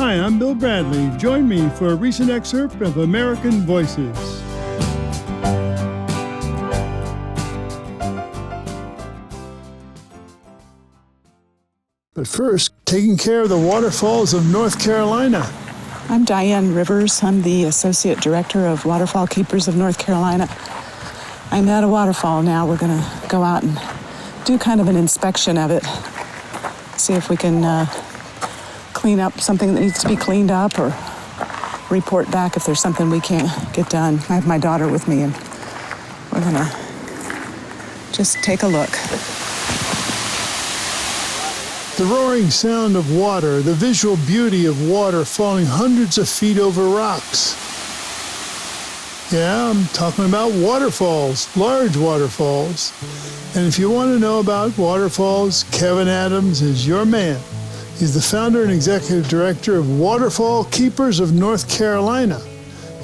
Hi, I'm Bill Bradley. Join me for a recent excerpt of American Voices. But first, taking care of the waterfalls of North Carolina. I'm Diane Rivers. I'm the Associate Director of Waterfall Keepers of North Carolina. I'm at a waterfall now. We're going to go out and do kind of an inspection of it. See if we can clean up something that needs to be cleaned up or report back if there's something we can't get done. I have my daughter with me and we're going to just take a look. The roaring sound of water, the visual beauty of water falling hundreds of feet over rocks. Yeah, I'm talking about waterfalls, large waterfalls. And if you want to know about waterfalls, Kevin Adams is your man. He's the founder and executive director of Waterfall Keepers of North Carolina.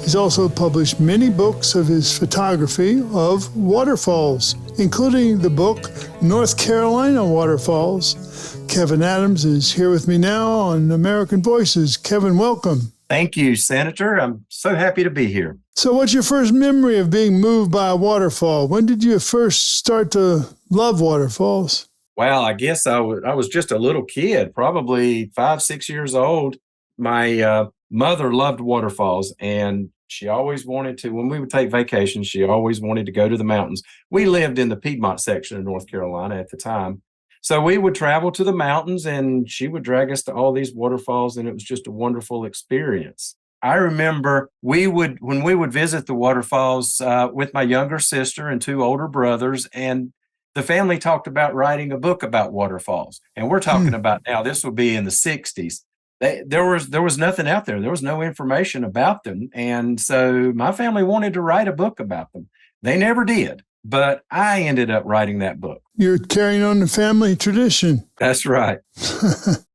He's also published many books of his photography of waterfalls, including the book North Carolina Waterfalls. Kevin Adams is here with me now on American Voices. Kevin, welcome. Thank you, Senator. I'm so happy to be here. So what's your first memory of being moved by a waterfall? When did you first start to love waterfalls? Well, I guess I was just a little kid, probably 5, 6 years old. My mother loved waterfalls, and she always wanted to, when we would take vacations, she always wanted to go to the mountains. We lived in the Piedmont section of North Carolina at the time. So we would travel to the mountains, and she would drag us to all these waterfalls, and it was just a wonderful experience. I remember when we would visit the waterfalls with my younger sister and 2 older brothers, and the family talked about writing a book about waterfalls. And we're talking about now, this would be in the 60s. There was nothing out there. There was no information about them. And so my family wanted to write a book about them. They never did, but I ended up writing that book. You're carrying on the family tradition. That's right.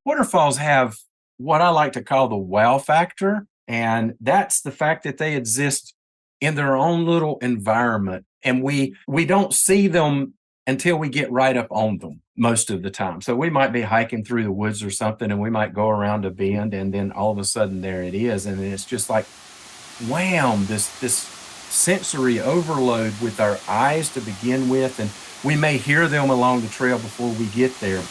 Waterfalls have what I like to call the wow factor. And that's the fact that they exist in their own little environment. And we don't see them until we get right up on them most of the time. So we might be hiking through the woods or something, and we might go around a bend, and then all of a sudden there it is. And it's just like, wham, this sensory overload with our eyes to begin with. And we may hear them along the trail before we get there.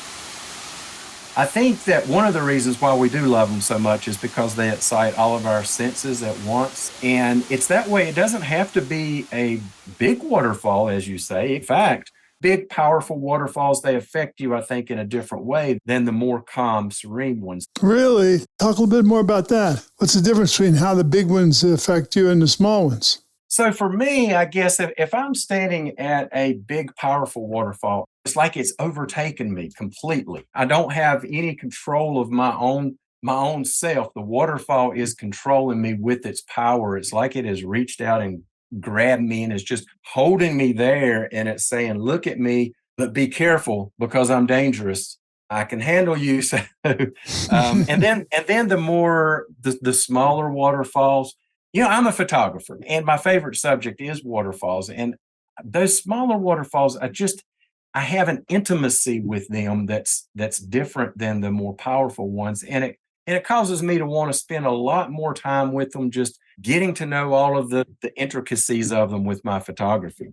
I think that one of the reasons why we do love them so much is because they excite all of our senses at once. And it's that way. It doesn't have to be a big waterfall, as you say. In fact, big, powerful waterfalls, they affect you, I think, in a different way than the more calm, serene ones. Really? Talk a little bit more about that. What's the difference between how the big ones affect you and the small ones? So for me, I guess if I'm standing at a big, powerful waterfall, it's like it's overtaken me completely. I don't have any control of my own self. The waterfall is controlling me with its power. It's like it has reached out and grabbed me and is just holding me there, and it's saying, look at me, but be careful because I'm dangerous. I can handle you. So, and then the smaller waterfalls. You know, I'm a photographer, and my favorite subject is waterfalls. And those smaller waterfalls, I have an intimacy with them that's different than the more powerful ones, and it causes me to want to spend a lot more time with them, just getting to know all of the intricacies of them with my photography.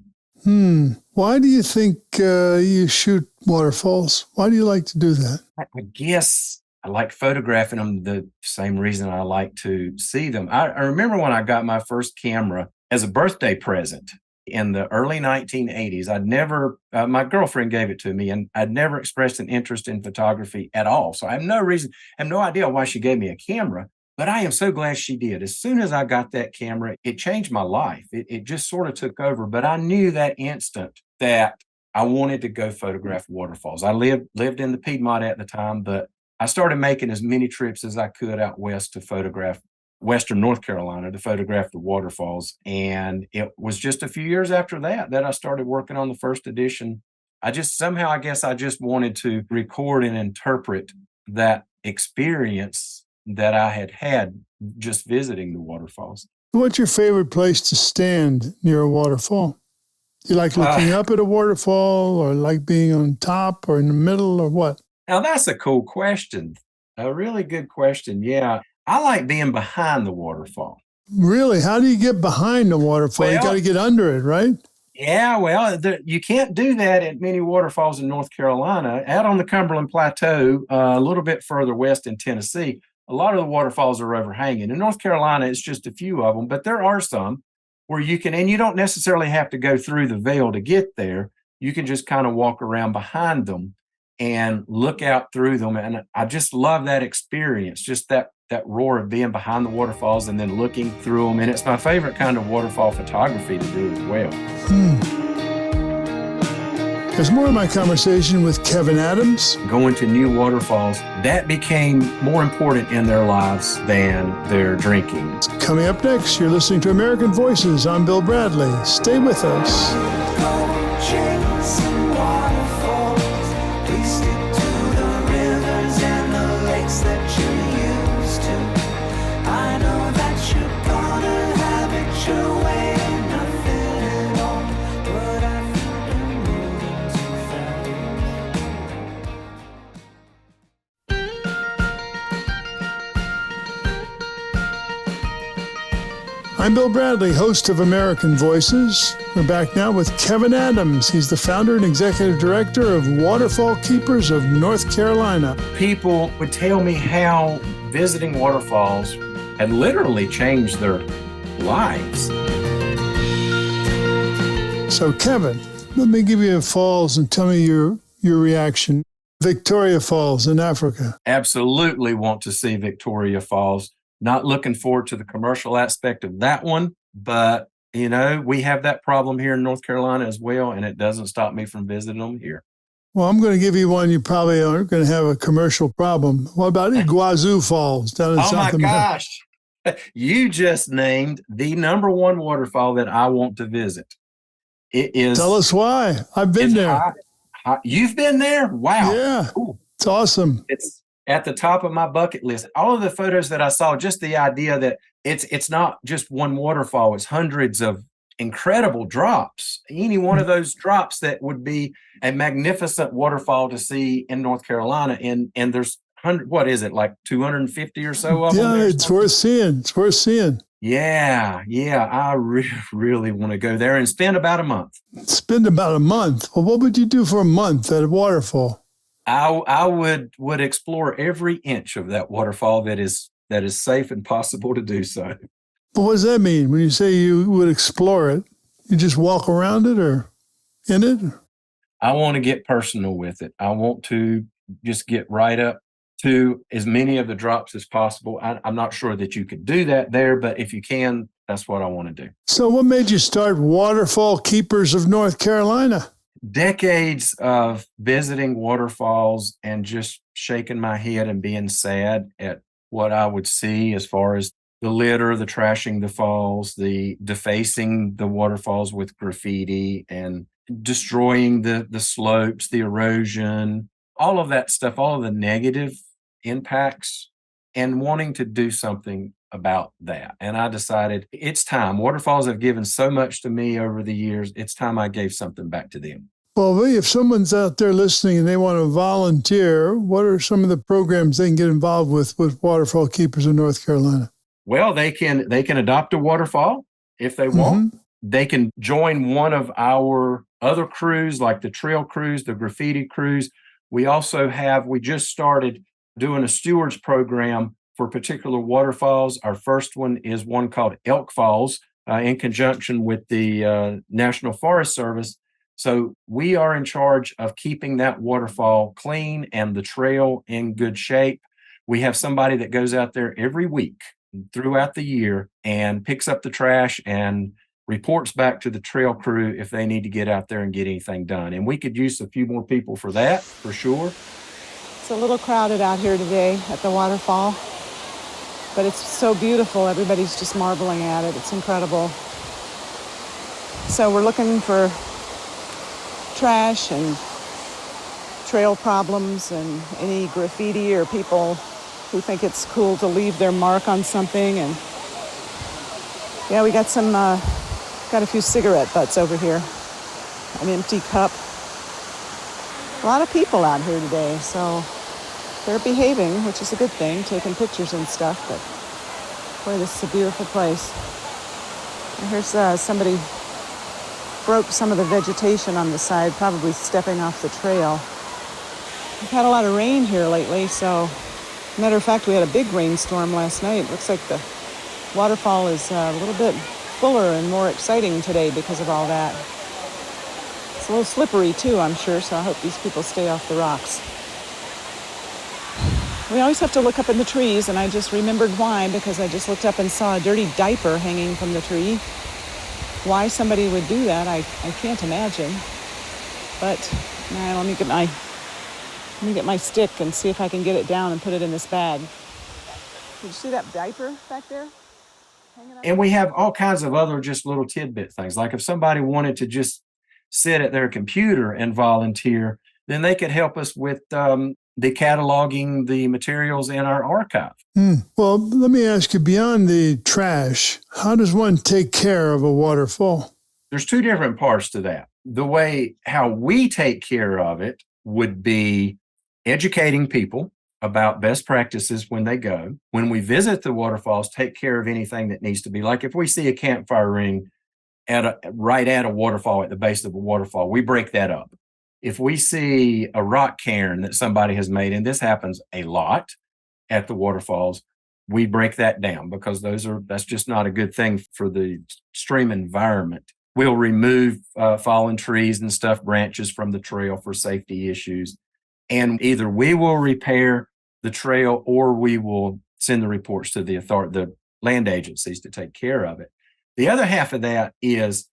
Why do you think you shoot waterfalls? Why do you like to do that? I guess I like photographing them the same reason I like to see them. I remember when I got my first camera as a birthday present in the early 1980s. I'd never, my girlfriend gave it to me, and I'd never expressed an interest in photography at all. So I have no idea why she gave me a camera, but I am so glad she did. As soon as I got that camera, it changed my life. It just sort of took over, but I knew that instant that I wanted to go photograph waterfalls. I lived in the Piedmont at the time, but I started making as many trips as I could out west to photograph Western North Carolina to photograph the waterfalls. And it was just a few years after that I started working on the first edition. I just wanted to record and interpret that experience that I had just visiting the waterfalls. What's your favorite place to stand near a waterfall? You like looking up at a waterfall, or like being on top or in the middle, or what? Now that's a cool question. A really good question. Yeah. I like being behind the waterfall. Really? How do you get behind the waterfall? You got to get under it, right? Yeah, well, you can't do that at many waterfalls in North Carolina. Out on the Cumberland Plateau, a little bit further west in Tennessee, a lot of the waterfalls are overhanging. In North Carolina, it's just a few of them, but there are some where you can, and you don't necessarily have to go through the veil to get there. You can just kind of walk around behind them and look out through them. And I just love that experience, just that roar of being behind the waterfalls and then looking through them. And it's my favorite kind of waterfall photography to do as well. There's more of my conversation with Kevin Adams. Going to new waterfalls, that became more important in their lives than their drinking. Coming up next, you're listening to American Voices. I'm Bill Bradley. Stay with us. I'm Bill Bradley, host of American Voices. We're back now with Kevin Adams. He's the founder and executive director of Waterfall Keepers of North Carolina. People would tell me how visiting waterfalls had literally changed their lives. So, Kevin, let me give you a falls and tell me your reaction. Victoria Falls in Africa. Absolutely want to see Victoria Falls. Not looking forward to the commercial aspect of that one, but, you know, we have that problem here in North Carolina as well, and it doesn't stop me from visiting them here. Well, I'm going to give you one you probably aren't going to have a commercial problem. What about Iguazu Falls down in South America? Oh, my gosh. You just named the number one waterfall that I want to visit. It is. Tell us why. I've been there. You've been there? Wow. Yeah. Ooh. It's awesome. It's at the top of my bucket list. All of the photos that I saw, just the idea that it's not just one waterfall, it's hundreds of incredible drops. Any one of those drops that would be a magnificent waterfall to see in North Carolina. And there's what is it, like 250 or so of them? Yeah, it's worth seeing. It's worth seeing. Yeah. I really want to go there and spend about a month. Spend about a month? Well, what would you do for a month at a waterfall? I would explore every inch of that waterfall that is safe and possible to do so. But what does that mean when you say you would explore it? You just walk around it or in it? I want to get personal with it. I want to just get right up to as many of the drops as possible. I'm not sure that you could do that there, but if you can, that's what I want to do. So what made you start Waterfall Keepers of North Carolina? Decades of visiting waterfalls and just shaking my head and being sad at what I would see as far as the litter, the trashing the falls, the defacing the waterfalls with graffiti and destroying the slopes, the erosion, all of that stuff, all of the negative impacts, and wanting to do something about that. And I decided it's time. Waterfalls have given so much to me over the years. It's time I gave something back to them. Well, if someone's out there listening and they want to volunteer, what are some of the programs they can get involved with Waterfall Keepers of North Carolina? Well, they can adopt a waterfall if they want. Mm-hmm. They can join one of our other crews, like the trail crews, the graffiti crews. We just started doing a stewards program for particular waterfalls. Our first one is one called Elk Falls in conjunction with the National Forest Service. So we are in charge of keeping that waterfall clean and the trail in good shape. We have somebody that goes out there every week throughout the year and picks up the trash and reports back to the trail crew if they need to get out there and get anything done. And we could use a few more people for that, for sure. It's a little crowded out here today at the waterfall, but it's so beautiful. Everybody's just marveling at it. It's incredible. So we're looking for trash and trail problems and any graffiti or people who think it's cool to leave their mark on something. And yeah, we got a few cigarette butts over here, an empty cup. A lot of people out here today, so they're behaving, which is a good thing, taking pictures and stuff. But boy, this is a beautiful place. And here's somebody broke some of the vegetation on the side, probably stepping off the trail. We've had a lot of rain here lately, so matter of fact, we had a big rainstorm last night. Looks like the waterfall is a little bit fuller and more exciting today because of all that. It's a little slippery too, I'm sure, so I hope these people stay off the rocks. We always have to look up in the trees, and I just remembered why, because I just looked up and saw a dirty diaper hanging from the tree. Why somebody would do that, I can't imagine. But let me get my stick and see if I can get it down and put it in this bag. Did you see that diaper back there? And we have all kinds of other just little tidbit things. Like if somebody wanted to just sit at their computer and volunteer, then they could help us with cataloging the materials in our archive. Well, let me ask you, beyond the trash, how does one take care of a waterfall? There's two different parts to that. The way how we take care of it would be educating people about best practices when they go. When we visit the waterfalls, take care of anything that needs to be. Like if we see a campfire ring right at a waterfall, at the base of a waterfall, we break that up. If we see a rock cairn that somebody has made, and this happens a lot at the waterfalls, we break that down because that's just not a good thing for the stream environment. We'll remove fallen trees and stuff, branches from the trail for safety issues. And either we will repair the trail or we will send the reports to the land agencies to take care of it. The other half of that is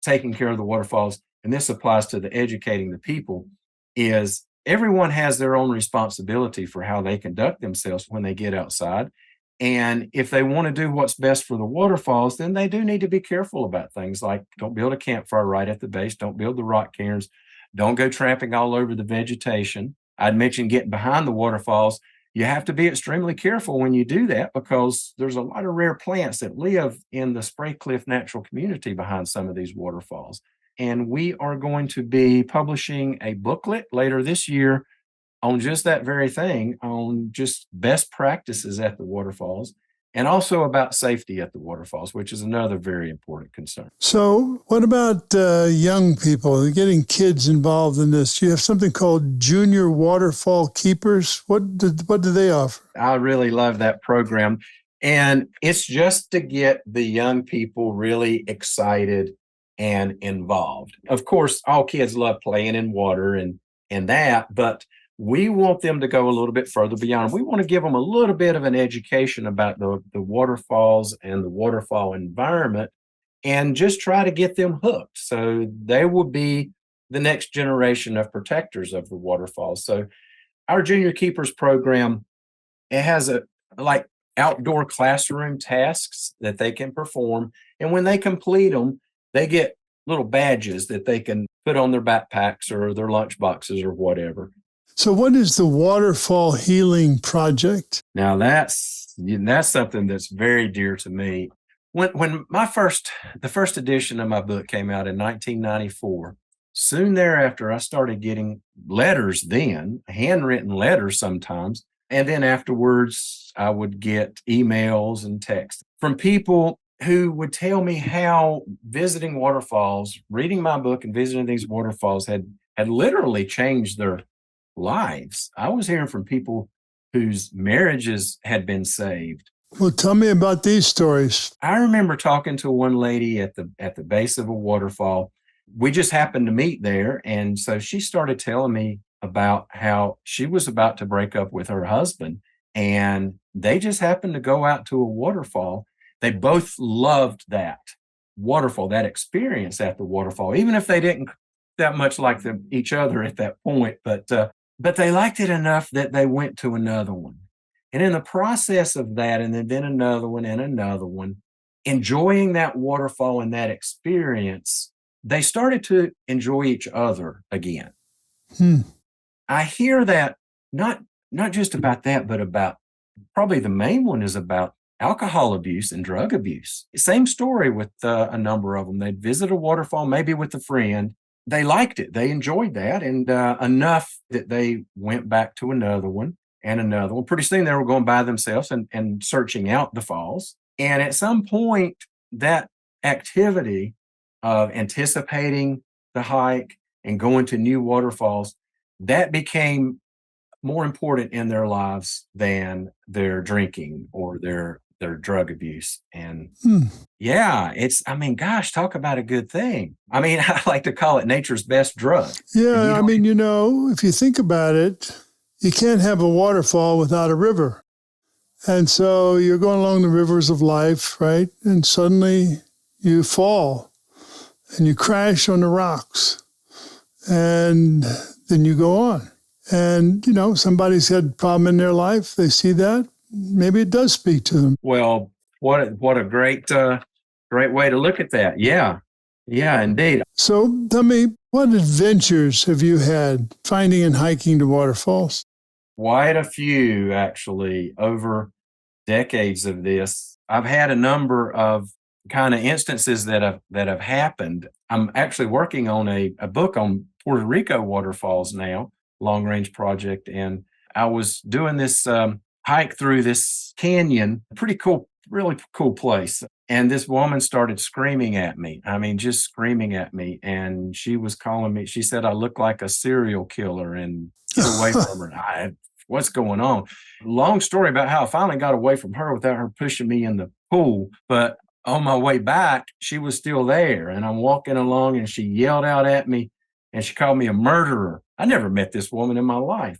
taking care of the waterfalls, and this applies to the educating the people, is everyone has their own responsibility for how they conduct themselves when they get outside. And if they want to do what's best for the waterfalls, then they do need to be careful about things like don't build a campfire right at the base, don't build the rock cairns, don't go tramping all over the vegetation. I'd mentioned getting behind the waterfalls. You have to be extremely careful when you do that because there's a lot of rare plants that live in the Spray Cliff Natural Community behind some of these waterfalls. And we are going to be publishing a booklet later this year on just that very thing, on just best practices at the waterfalls, and also about safety at the waterfalls, which is another very important concern. So what about young people, getting kids involved in this? You have something called Junior Waterfall Keepers. What do they offer? I really love that program. And it's just to get the young people really excited and involved. Of course, all kids love playing in water and that, but we want them to go a little bit further beyond. We want to give them a little bit of an education about the waterfalls and the waterfall environment and just try to get them hooked. So they will be the next generation of protectors of the waterfalls. So our Junior Keepers program, it has like outdoor classroom tasks that they can perform. And when they complete them, they get little badges that they can put on their backpacks or their lunch boxes or whatever. So what is the Waterfall Healing Project? Now that's something that's very dear to me. When the first edition of my book came out in 1994, soon thereafter I started getting letters then, handwritten letters sometimes, and then afterwards I would get emails and texts from people who would tell me how visiting waterfalls, reading my book and visiting these waterfalls had literally changed their lives. I was hearing from people whose marriages had been saved. Well, tell me about these stories. I remember talking to one lady at the base of a waterfall. We just happened to meet there. And so she started telling me about how she was about to break up with her husband. And they just happened to go out to a waterfall. They both loved that waterfall, that experience at the waterfall, even if they didn't that much like each other at that point. But they liked it enough that they went to another one. And in the process of that, and then another one, enjoying that waterfall and that experience, they started to enjoy each other again. I hear that not just about that, but about probably the main one is about alcohol abuse and drug abuse. Same story with a number of them. They'd visit a waterfall, maybe with a friend. They liked it. They enjoyed that, and enough that they went back to another one. and another one. Pretty soon they were going by themselves and searching out the falls. And at some point, that activity of anticipating the hike and going to new waterfalls, that became more important in their lives than their drinking or their drug abuse. And yeah, gosh, talk about a good thing. I mean, I like to call it nature's best drug. Yeah, I mean, if you think about it, you can't have a waterfall without a river. And so you're going along the rivers of life, right? And suddenly you fall and you crash on the rocks. And then you go on. And, somebody's had a problem in their life. They see that. Maybe it does speak to them. Well, what a great way to look at that. Yeah. Yeah, indeed. So tell me, what adventures have you had finding and hiking the waterfalls? Quite a few, actually, over decades of this. I've had a number of kind of instances that have happened. I'm actually working on a book on Puerto Rico waterfalls now, long-range project, and I was doing this hike through this canyon, pretty cool, really cool place. And this woman started screaming at me. I mean, just screaming at me. And she was calling me. She said, I look like a serial killer and get away from her. What's going on? Long story about how I finally got away from her without her pushing me in the pool. But on my way back, she was still there. And I'm walking along and she yelled out at me and she called me a murderer. I never met this woman in my life.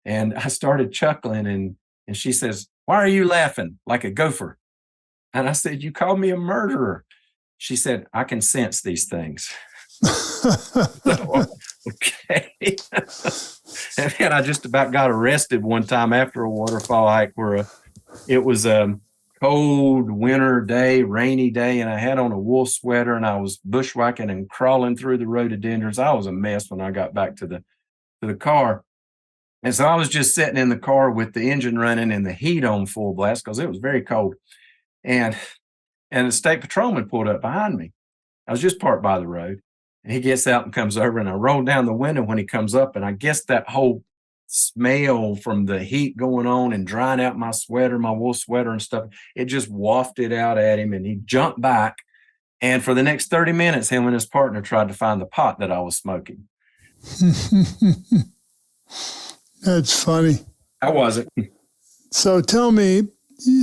And I started chuckling and she says, why are you laughing like a gopher? And I said, you called me a murderer. She said, I can sense these things. So, okay. And then I just about got arrested one time after a waterfall hike where it was a cold winter day, rainy day, and I had on a wool sweater and I was bushwhacking and crawling through the rhododendrons. I was a mess when I got back to the car. And so I was just sitting in the car with the engine running and the heat on full blast because it was very cold. And the state patrolman pulled up behind me. I was just parked by the road. And he gets out and comes over, and I roll down the window when he comes up. And I guess that whole smell from the heat going on and drying out my sweater, my wool sweater and stuff, it just wafted out at him. And he jumped back. And for the next 30 minutes, him and his partner tried to find the pot that I was smoking. That's funny. I wasn't. So tell me,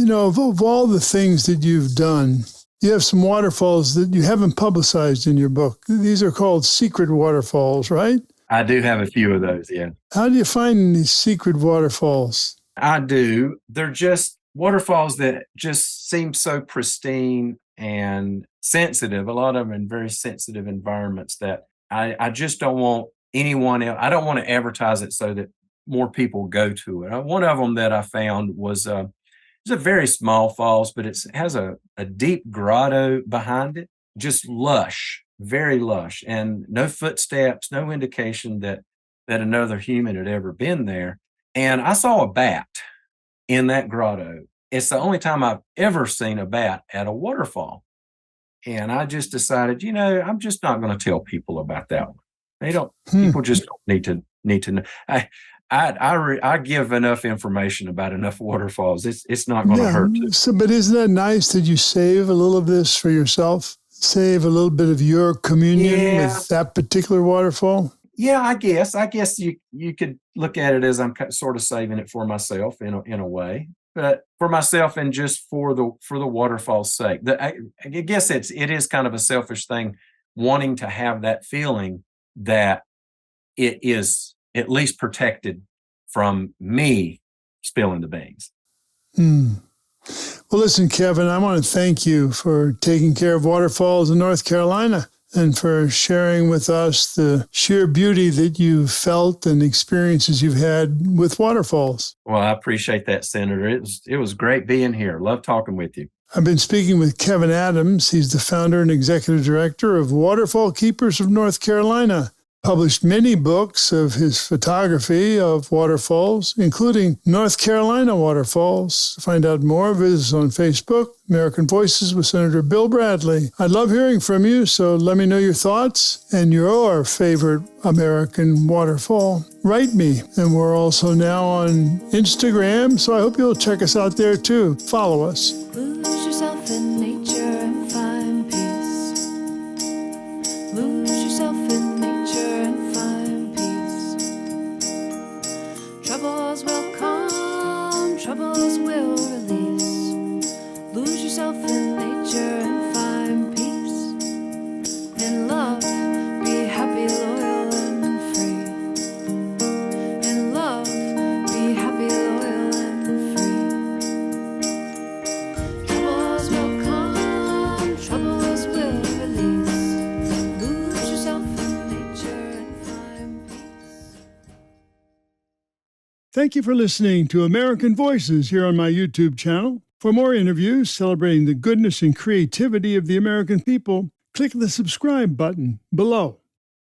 of all the things that you've done, you have some waterfalls that you haven't publicized in your book. These are called secret waterfalls, right? I do have a few of those, yeah. How do you find these secret waterfalls? I do. They're just waterfalls that just seem so pristine and sensitive. A lot of them in very sensitive environments that I just don't want anyone else. I don't want to advertise it so that more people go to it. One of them that I found was it's a very small falls, but it has a deep grotto behind it, just lush, very lush, and no footsteps, no indication that another human had ever been there. And I saw a bat in that grotto. It's the only time I've ever seen a bat at a waterfall. And I just decided, I'm just not going to tell people about that one. They don't. People just don't need to know. I give enough information about enough waterfalls. It's not going to hurt. But isn't that nice that you save a little of this for yourself? Save a little bit of your communion with that particular waterfall? Yeah, I guess you could look at it as I'm sort of saving it for myself in a way, but for myself and just for the waterfall's sake. I guess it is kind of a selfish thing, wanting to have that feeling that it is at least protected from me spilling the beans. Well, listen, Kevin, I want to thank you for taking care of waterfalls in North Carolina and for sharing with us the sheer beauty that you've felt and experiences you've had with waterfalls. Well, I appreciate that, Senator. It was great being here. Love talking with you. I've been speaking with Kevin Adams. He's the founder and executive director of Waterfall Keepers of North Carolina. published many books of his photography of waterfalls, including North Carolina waterfalls. To find out more, visit us on Facebook, American Voices with Senator Bill Bradley. I love hearing from you, so let me know your thoughts and your favorite American waterfall. Write me, and we're also now on Instagram, so I hope you'll check us out there too. Follow us. Lose yourself in nature and find peace. Lose yourself in nature and find peace. Troubles will come, troubles will release. Lose yourself in nature and find peace. In love, be happy, loyal, and free. In love, be happy, loyal, and free. Troubles will come, troubles will release. Lose yourself in nature and find peace. Thank you for listening to American Voices here on my YouTube channel. For more interviews celebrating the goodness and creativity of the American people, click the subscribe button below.